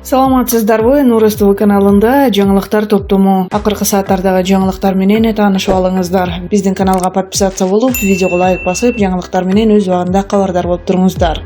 Саламатсыздарбы? Нурус ТВ каналында жаңылыктар топтому. Акыркы сааттардагы жаңылыктар менен таанышып алыңыздар. Биздин каналга подписация болуп, видеого лайк басып, жаңылыктар менен өз убагында кабардар болуп туруңуздар.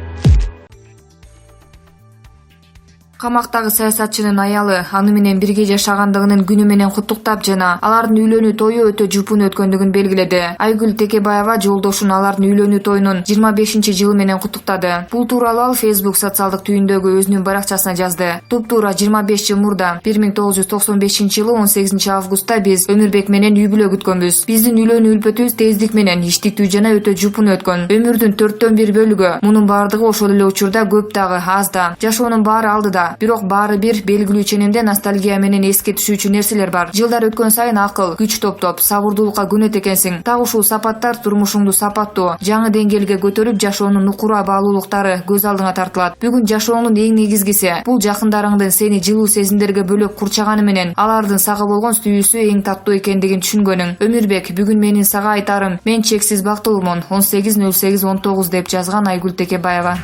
Камактагы саясатчынын аялы аны менен бирге жашагандыгынын күнү менен куттуктап жана алардын үйлөнүү тою өтө жупун өткөндүгүн белгиледи. Айгүл Текебаева жолдошун алардын үйлөнүү тоюнун 25-жылы менен куттуктады. Бул тууралуу ал Facebook социалдык түйүндөгү өзүнүн баракчасына жазды. Туптуура 25 жыл мурда 1995-жылы 18 августта биз Өмүрбек менен үй бүлө күткөнбүз. Биздин үйлөнүү үлпөтүбүз тездик менен иштиктүү жана өтө жупун өткөн. Өмүрдүн 4/1 бөлүгү. Мунун бардыгы ошол эле учурда көп дагы аз да. Жашоонун баары алдыда. Бирок баары бир белгилүү ченемде ностальгия менен эске түшүүчү нерселер бар. Жылдар өткөн сайын акыл, күч топтоп, сабырдуулукка күнөт экенсиң. Так ушул сапаттар турмушуңду сапаттуу, жаңы деңгээлге көтөрүп, жашоонун нукура баалуулуктары көз алдыңа тартылат. Бүгүн жашооңдун эң негизгиси бул жакындарыңдын сени жылуу сезимдерге бөлөп курчаганы менен алардын сага болгон сүйүүсү эң таттуу экендигин түшүнгөнүң. Өмүрбек, бүгүн менин сага айтарым, мен чексиз бактылуумун. 18/08/19 деп жазган Айгүл Текебаева.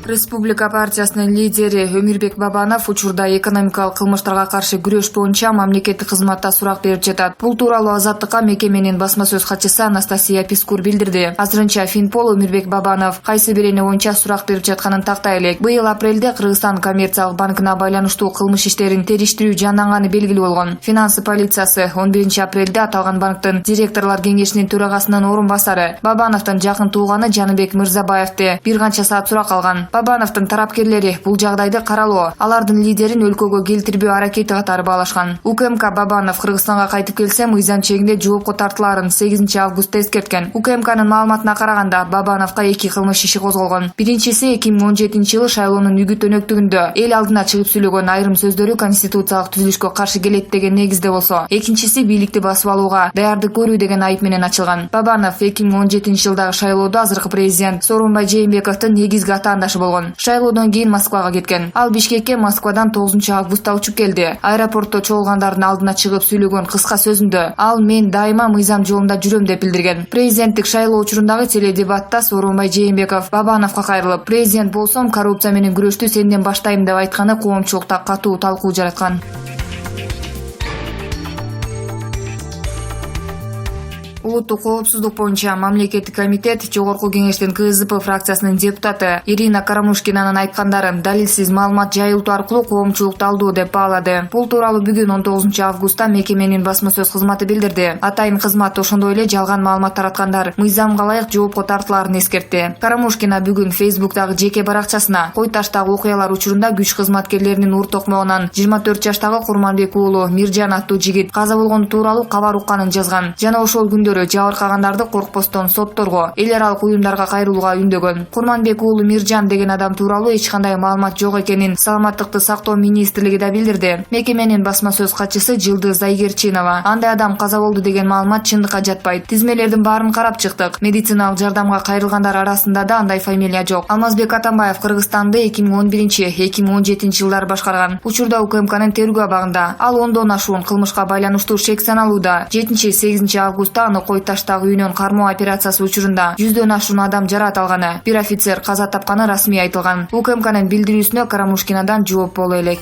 Республика партиясынын лидери Өмүрбек Бабанов учурда экономикалык кылмыштарга каршы күрөш боюнча мамлекеттик кызматта сурак берип жатат. Бул тууралуу Азаттыкка мекеменин басма сөз катчысы Анастасия Пискур билдирди. Азырынча Финпол Өмүрбек Бабанов кайсы бир эне боюнча сурак берип жатканын тактай элек. Быйыл апрелде Кыргызстан коммерциялык банкына байланыштуу кылмыш иштерин териштирүү жанданганы белгилүү болгон. Финансы полициясы 11 апрелде аталган банктын директорлор кеңешинин төрагасынын орун басары Бабановдун жакын тууганы Жаныбек Мырзабаевди бир канча саат сурак алган. Бабановдун тарапкерлери бул жагдайды каралоо, алардын лидерин өлкөгө келтирбөө аракети катары баалашкан. УКМК Бабанов Кыргызстанга кайтып келсе мыйзам чегинде жоопко тартылаарын 8 августта эскерткен. УКМКнын маалыматына караганда Бабановго 2 кылмыш иши козголгон. Биринчиси 2017-жылы шайлоонун үгүт өнөктүгүндө эл алдына чыгып сүйлөгөн айрым сөздөрү конституциялык түзүлүшкө каршы келет деген негизде болсо, экинчиси бийликти басып алууга даярдык көрүү деген айып менен ачылган. Бабанов 2017-жылдагы шайлоодо азыркы президент Сооронбай Жээнбековдун негизги атаандашы болгон. Шайлоодон кийин Москвага кеткен. Ал Бишкекке Москвадан 9 августта учуп келди. Аэропортто чогулгандардын алдына чыгып сүйлөгөн кыска сөзүндө ал мен дайыма мыйзам жолунда жүрөм деп билдирген. Президенттик шайлоо учурундагы теледебатта Сооронбай Жээнбеков Бабановго кайрылып, президент болсом коррупция менен күрөштү сенден баштайм деп айтканы коомчулукта катуу талкуу жараткан. Улуттук коопсуздук боюнча мамлекеттик комитет Жогорку кеңештин КСДП фракциясынын депутаты Ирина Карамушкинанын айткандарын далилсиз маалымат жайылтуу аркылуу коомчулукта алдуу деп баалады. Бул тууралуу бүгүн 19 августта мекеменин басма сөз кызматы билдирди. Атайын кызмат ошондой эле жалган маалымат тараткандар мыйзамга ылайык жоопко тартылаарын эскертти. Карамушкина бүгүн Facebook'тагы жеке баракчасына Кой Таштагы окуялар учурунда күч кызматкерлеринин ур токмогунан 24 жаштагы Курманбек уулу Миржан аттуу жигит каза болгону тууралуу кабар укканын жазган. Жана ошол күндөрү жабыркагандарды коркпостон сотторго, эл аралык уюмдарга кайрылууга үндөгөн. Курманбек уулу Миржан деген адам тууралуу эч кандай маалымат жок экенин Саламаттыкты сактоо министрлиги да билдирди. Мекеменин басма сөз катчысы Жылдыз Айгерчинова андай адам каза болду деген маалымат чындыкка жатпайт. Тизмелердин баарын карап чыктык. Медициналык жардамга кайрылгандар арасында да андай фамилия жок. Алмазбек Атамбаев Кыргызстанды 2011-2017 жылдары башкарган. Учурда УКМКнын тергөө абагында. Ал ондон ашуун кылмышка байланыштуу шек саналууда. 7-8 августта аны Кой Таштагы үйүнөн кармоо операциясы учурунда 100дөн ашуун адам жараат алганы, бир офицер каза тапканы расмий айтылган. УКМКнын билдирүүсүнө Карамушкинадан жооп боло элек.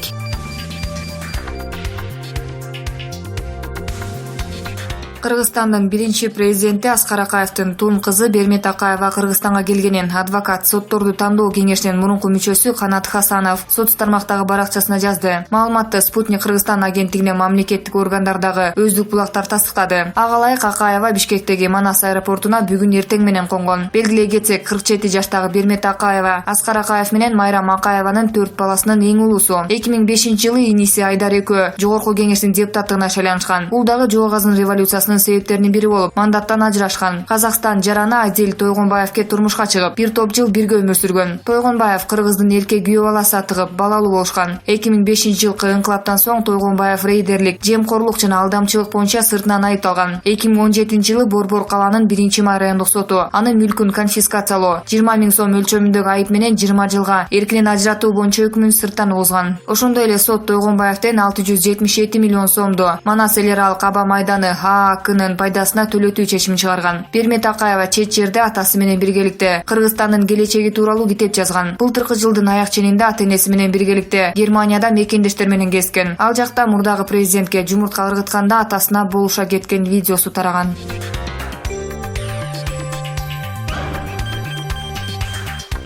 Кыргызстандын биринчи президенти Аскар Акаевдин тун кызы Бермет Акаева Кыргызстанга келгенин адвокат сотторду тандоо кеңешинин мурунку мүчөсү Канат Хасанов соц тармактагы баракчасына жазды. Маалыматты Спутник Кыргызстан агенттигине мамлекеттик органдардагы өздүк булактар тастыктады. Ага ылайык Акаева Бишкектеги Манас аэропортуна бүгүн эртең менен конгон. Белгилей кетсек, 47 жаштагы Бермет Акаева Аскар Акаев менен Майрам Акаеванын 4 баласынын эң улуусу. 2005-жылы иниси Айдар экөө Жогорку кеңештин депутаттыгына шайланышкан. Бул дагы Жоо Казын революциясынын себептеринин бири болуп, мандаттан ажырашкан. Казакстан жараны Адил Тойгонбаевке турмушка чыгып, бир топ жыл бирге өмүр сүргөн. Тойгонбаев Кыргыздын эрке күйөө баласы атыгып, балалуу болушкан. 2005-жылкы инкылаптан соң Тойгонбаев рейдерлик, жемкорлук жана алдамчылык боюнча сыртынан айыпталган. 2017-жылы Борбор калаанын 1-май райондук соту аны мүлкүн конфискациялоо, 20 000 сом өлчөмүндөгү айып менен 20 жылга эркинен ажыратуу боюнча өкмүн сырттан угузган. Ошондой эле сот Тойгонбаевден 677 миллион сомду Манас эл аралык аба майданы ААК АКнын пайдасына төлөтүү чечимин чыгарган. Бермет Акаева чет жерде атасы менен биргеликте Кыргызстандын келечеги тууралуу китеп жазган. Былтыркы жылдын аяк ченинде ата-энеси менен биргеликте Германияда мекендештер менен кезген. Ал жакта мурдагы президентке жумуртка ыргытканда атасына болуша кеткен видеосу тараган.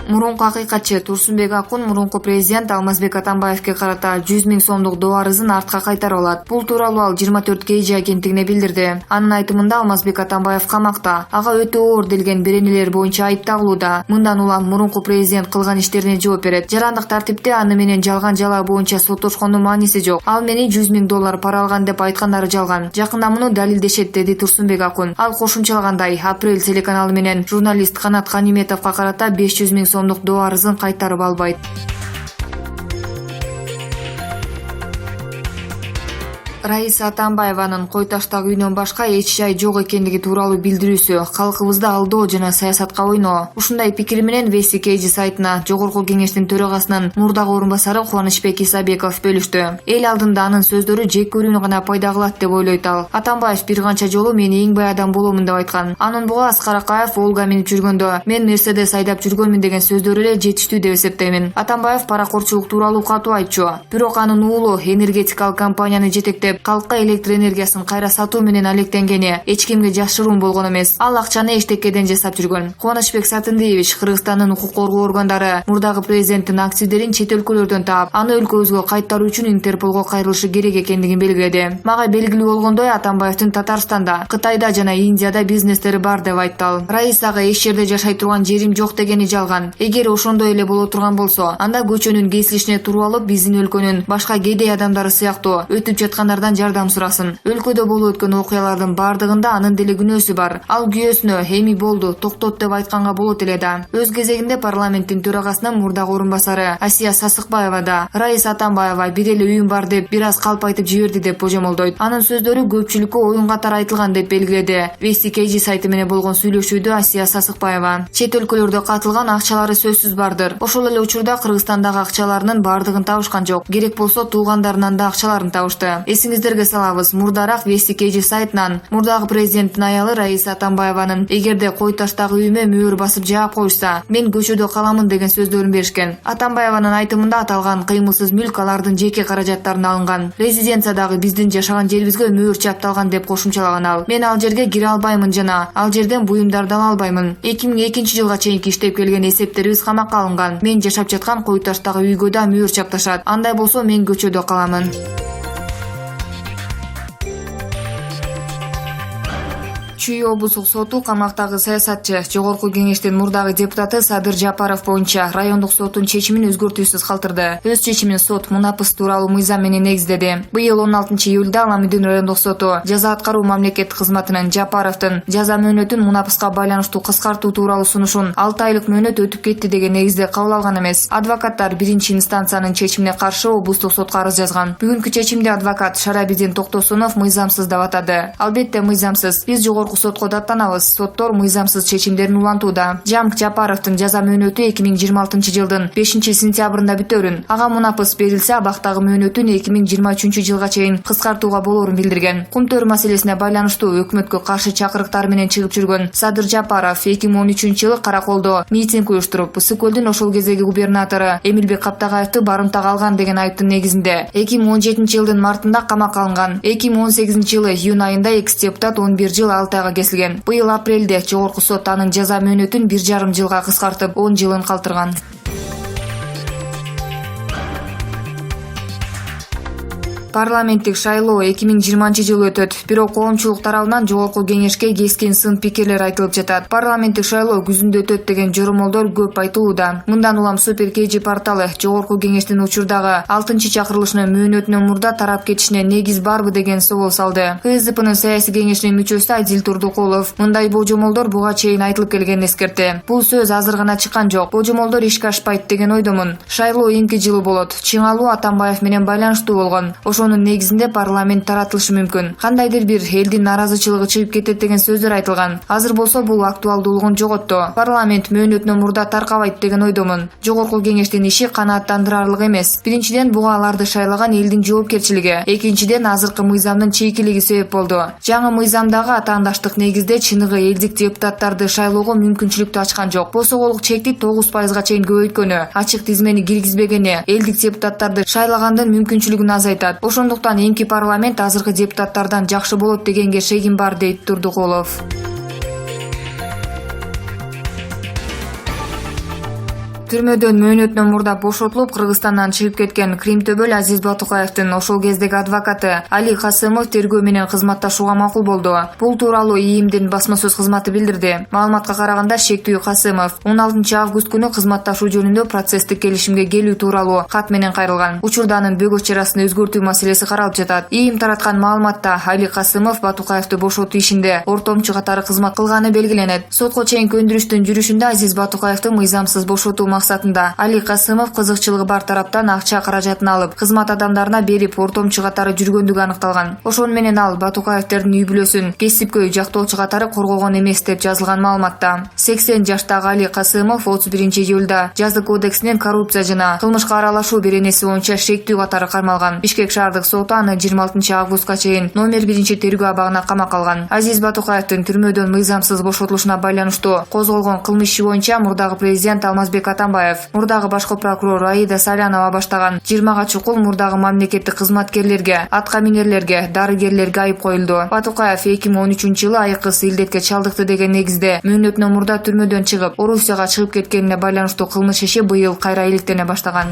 Мурунку акыйкатчы Турсунбек Акун мурунку президент Алмазбек Атамбаевке карата 100 000 сомдук доо-арызын артка кайтарып алат. Бул тууралуу ал 24 KG агенттигине билдирди. Анын айтымында Алмазбек Атамбаев камакта. Ага өтө оор делген беренелер боюнча айыпталууда. Мындан улам мурунку президент кылган иштерине жооп берет. Жарандык тартипте аны менен жалган жала боюнча соттошкондун мааниси жок. Ал мени 100 000 доллар пара алган деп айткандары жалган. Жакында муну далилдешет, деди Турсунбек Акун. Ал кошумчалагандай, Апрель телеканалы менен журналист Канат Каниметовго карата 500 000 сомдук доо-арызын кайтарып албайт. Раиса Атамбаеванын кой таштагы үйүнөн башка эч жай жок экендиги тууралуу билдирүүсү калкыбызды алдоо жана саясатка ойноо. Ушундай пикир менен Вести KG сайтына Жогорку Кеңештин төрагасынын мурдагы орун басары Кубанычбек Исабеков бөлүштү. Эл алдында анын сөздөрү жек көрүүнү гана пайда кылат деп ойлойт ал. Атамбаев бир канча жолу мен эң бай адам боломун деп айткан. Анын буга Аскар Акаев Волга минип жүргөндө мен Мерседес айдап жүргөнмүн деген сөздөрү эле жетиштүү деп эсептеймин. Атамбаев паракорчулук тууралуу катуу айтчу. Бирок анын уулу энергетикалык компанияны жетектеп калкка электр энергиясын кайра сатуу менен алектенгени эч кимге жашыруун болгон эмес. Ал акчаны эчтеккеден жасап жүргөн. Кубанычбек Сатындиевич Кыргызстандын укук коргоо органдары мурдагы президенттин активдерин чет өлкөлөрдөн таап, аны өлкөбүзгө кайтаруу үчүн Интерполго кайрылышы керек экендигин белгиледи. Мага белгилүү болгондой, Атамбаевдин Татарстанда, Кытайда жана Индияда бизнестери бар деп айтты ал. Раисага эч жерде жашай турган жерим жок дегени жалган. Эгер ошондой эле боло турган болсо, анда көчөнүн кесилишине туруп алып, биздин өлкөнүн башка кедей адамдары сыяктуу өтүп жаткандардан жардам сурасын. Өлкөдө болуп өткөн окуялардын бардыгында анын деле күнөөсү бар. Ал күйөөсүнө эми болду, токтот деп айтканга болот эле да. Өз кезегинде парламенттин төрагасынын мурдагы орун басары Асия Сасыкбаева да Раиса Атамбаева бир эле үйүм бар деп бир аз калп айтып жиберди деп божомолдойт. Анын сөздөрү көпчүлүккө оюн катары айтылган деп белгиледи. Вести KG сайты менен болгон сүйлөшүүдө Асия Сасыкбаева чет өлкөлөрдө катылган акчалары сөзсүз бардыр. Ошол эле учурда Кыргызстандагы акчаларынын бардыгын табышкан жок. Керек болсо туугандарынан да акчаларын табышты. Эсиңиздерге салабыз, мурдараак Вести KG сайтынан мурдагы президенттин аялы Раиса Атамбаеванын эгерде кой таштагы үйүмө мөөр басып жаап коюшса, мен көчөдө каламын деген сөздөрүн беришкен. Атамбаеванын айтымында аталган кыймылсыз мүлк алардын жеке каражаттарына алынган. Резиденциядагы биздин жашаган жерибизге мөөр чапталган деп кошумчалаган ал. Мен ал жерге кире албаймын жана ал жерден буюмдарды ала албаймын. 2002 жылга чейинки иштеп келген эсептерибиз камакка алынган. Мен жашап жаткан кой таштагы үйгө да мөөр чапташат. Андай болсо мен көчөдө каламын. Чүй облустук соту камактагы саясатчы Жогорку Кеңештин мурдагы депутаты Садыр Жапаров боюнча райондук соттун чечимин өзгөртүүсүз калтырды. Өз чечимин сот мунапыс тууралуу мыйзам менен негиздеди. Быйыл 16 июлда Аламүдүн райондук соту жаза аткаруу мамлекеттик кызматынын Жапаровдун жаза мөөнөтүн мунапыска байланыштуу кыскартуу тууралуу сунушун 6 айлык мөөнөт өтүп кетти деген негизде кабыл алган эмес. Адвокаттар биринчи инстанциянын чечимине каршы облустук сотко арыз жазган. Бүгүнкү чечимде адвокат Шарабидин Токтосунов мыйзамсыз деп атады. Албетте мыйзамсыз. Биз жогорку сотко даттанабыз. Соттор мыйзамсыз чечимдерин улантууда. Жамк Жапаровдун жаза мөөнөтү 2026 жылдын 5 сентябрында бүтөрүн. Ага мунапыс берилсе, абактагы мөөнөтүн 2023 жылга чейин кыскартууга болоорун билдирген. Кумтөр маселесине байланыштуу өкмөткө каршы чакырыктар менен чыгып жүргөн Садыр Жапаров 2013 жылы Караколдо митинг уюштуруп, Ысык көлдүн ошол кездеги губернатору Эмилбек Каптагаевди барымтага алган деген айыптын негизинде 2017 жылдын мартында камакка алынган. 2018 жылы июнь айында экс-депутат 11 жыл 6 айга кесилген. Быйыл апрелде жогорку сот анын жаза мөөнөтүн 1,5 жылга кыскартып 10 жылын калтырган. Парламенттик шайлоо 2020 жылы өтөт. Бирок коомчулук тарабынан Жогорку Кеңешке кескен сын пикирлер айтылып жатат. Парламенттик шайлоо күзүндө өтөт деген жоромолдор көп айтылууда. Мындан улам Супер KG порталы Жогорку Кеңештин учурдагы 6-чакырылышынын мөөнөтүнөн мурда тарап кетишине негиз барбы деген собол салды. КСДПнын саясий кеңешинин мүчөсү Адил Турдукулов мындай божомолдор буга чейин айтылып келгенин эскертти. Бул сөз азыр гана чыккан жок. Божомолдор ишке ашпайт деген ойдомун. Шайлоо эмки жылы болот. Чыңалуу Атамбаев менен байланыштуу болгон. Ошонун негизинде парламент таратылышы мүмкүн. Кандайдыр бир элдин наразычылыгы чыгып кетет деген сөздөр айтылган. Азыр болсо бул актуалдуулугун жоготту. Парламент мөөнөтүнөн мурда таркабайт деген ойдомун. Жогорку кеңештин иши канааттандырарлык эмес. Биринчиден буга аларды шайлаган элдин жоопкерчилиги, экинчиден азыркы мыйзамдын чейкилиги себеп болду. Жаңы мыйзамдагы атаандаштык негизде чыныгы элдик депутаттарды шайлоого мүмкүнчүлүктү ачкан жок. Босоголук чекти 9%га чейин көбөйткөнү, ачык тизмени киргизбегени элдик депутаттарды шайлагандын мүмкүнчүлүгүн азайтат. Ошондуктан эмки парламент азыркы депутаттардан жакшы болот дегенге шегим бар, дейт Турдукулов. Түрмөдөн мөөнөтүнөн мурда бошотулуп, Кыргызстандан чыгып кеткен Кримтөбөл Азиз Батукаевдин ошол кездеги адвокаты Али Касымов тергөө менен кызматташууга макул болду. Бул тууралуу ИИМдин басма сөз кызматы билдирди. Маалыматка караганда, шектүү Касымов 16 август күнү кызматташуу жөнүндө процесстик келишимге келүү тууралуу кат менен кайрылган. Учурда анын бөгөт чарасын өзгөртүү маселеси каралып жатат. ИИМ тараткан маалыматта Али Касымов Батукаевди бошотуу ишинде ортомчу катары кызмат кылганы белгиленет. Сотко чейинки өндүрүштүн жүрүшүндө Азиз Батукаевди мыйзамсыз бошотуу максатында Али Касымов кызыкчылыгы бар тараптан акча каражатын алып, кызмат адамдарына берип, ортомчу катары жүргөндүгү аныкталган. Ошон менен ал Батукаевдердин үй бүлөсүн кесипкөй жактоочу катары коргогон эмес деп жазылган маалыматта. 80 жаштагы Али Касымов 31-июлда Жаза кодексинин коррупция жана кылмышка аралашуу беренеси боюнча шектүү катары кармалган. Бишкек шаардык соту аны 26 августка чейин номер 1 тергөө абагына камакка алган. Азиз Батукаевдин түрмөдөн мыйзамсыз бошотулушуна байланыштуу козголгон кылмыш иши боюнча мурдагы президент Алмазбек Атамбаев, мурдагы башкы прокурор Аида Салянова баштаган 20 чукул мурдагы мамлекеттик кызматкерлерге, аткаминерлерге, дарыгерлерге айып коюлду. Батукаев 2013-жылы айыккыс илдетке чалдыкты деген негизде мөөнөтүнөн мурда түрмөдөн чыгып, Орусияга чыгып кеткенине байланыштуу кылмыш иши быйыл кайра иликтене баштаган.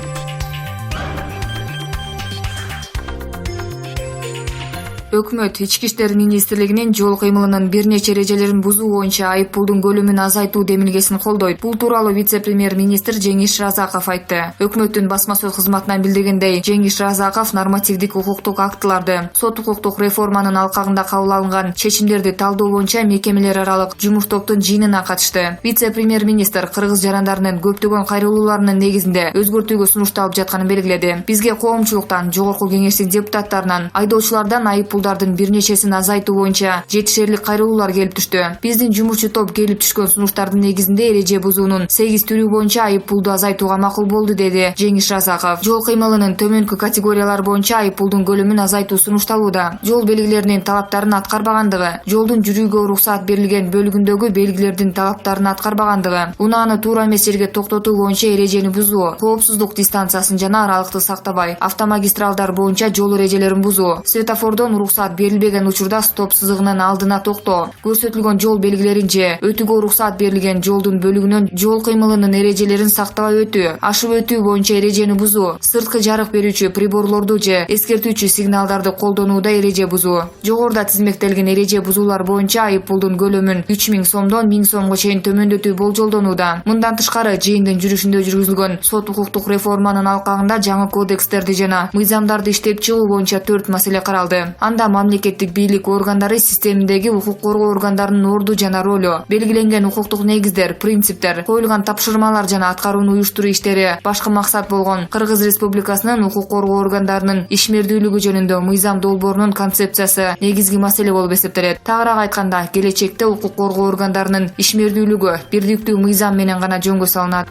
Өкмөт Ички иштер министрлигинин жол кыймылынын бир нече эрежелерин бузуу боюнча айып пулдун көлөмүн азайтуу демилгесин колдойт. Бул тууралуу вице-премьер-министр Жеңиш Разаков айтты. Өкмөттүн басма сөз кызматынан билдиргендей, Жеңиш Разаков нормативдик укуктук актыларды, сот укуктук реформанын алкагында кабыл алынган чечимдерди талдоо боюнча мекемелер аралык жумуш топтун жыйынына катышты. Вице-премьер-министр кыргыз жарандарынын көптөгөн кайрылууларынын негизинде өзгөртүүгө сунушталып жатканын белгиледи. Бизге коомчулуктан, жогорку кеңештин депутаттарынан, айдоочулардан айып пулдардын бир нечесин азайтуу боюнча жетишерлик кайрылуулар келип түштү. Биздин жумушчу топ келип түшкөн сунуштардын негизинде эреже бузуунун 8 түрү боюнча айып пулду азайтууга макул болду, деди Жеңиш Разаков. Жол кыймылынын төмөнкү категориялары боюнча айып пулдун көлөмүн азайтуу сунушталууда. Жол белгилеринин талаптарын аткарбагандыгы, жолдун жүрүүгө уруксаат берилген бөлүгүндөгү белгилердин талаптарын аткарбагандыгы, унааны туура эмес жерге токтотуу боюнча эрежени бузуу, коопсуздук дистанциясын жана аралыкты сактабай, автомагистралдар боюнча жол эрежелерин бузуу, светофордон уруксаат берилбеген учурда стоп сызыгынын алдына токтоо, көрсөтүлгөн жол белгилерин же өтүүгө уруксаат берилген жолдун бөлүгүнөн жол кыймылынын эрежелерин сактабай өтүү, ашып өтүү боюнча эрежени бузуу, сырткы жарык берүүчү приборлорду же эскертүүчү сигналдарды колдонууда эреже бузуу. Жогоруда тизмектелген эреже бузуулар боюнча айып пулдун көлөмүн 3000 сомдон 1000 сомго чейин төмөндөтүү болжолдонууда. Мындан тышкары, жыйындын жүрүшүндө жүргүзүлгөн сот укуктук реформанын алкагында жаңы кодекстерди жана мыйзамдарды иштеп чыгуу боюнча 4 маселе каралды. Анда мамлекеттик бийлик органдары системиндеги укук коргоо органдарынын орду жана ролу, белгиленген укуктук негиздер, принциптер, коюлган тапшырмалар жана аткарууну уюштуруу иштери башкы максат болгон Кыргыз Республикасынын укук коргоо органдарынын ишмердүүлүгү жөнүндө мыйзам долбоорунун концепциясы негизги маселе болуп эсептелет. Тагыраак айтканда, келечекте укук коргоо органдарынын ишмердүүлүгү бирдиктүү мыйзам менен гана жөнгө салынат.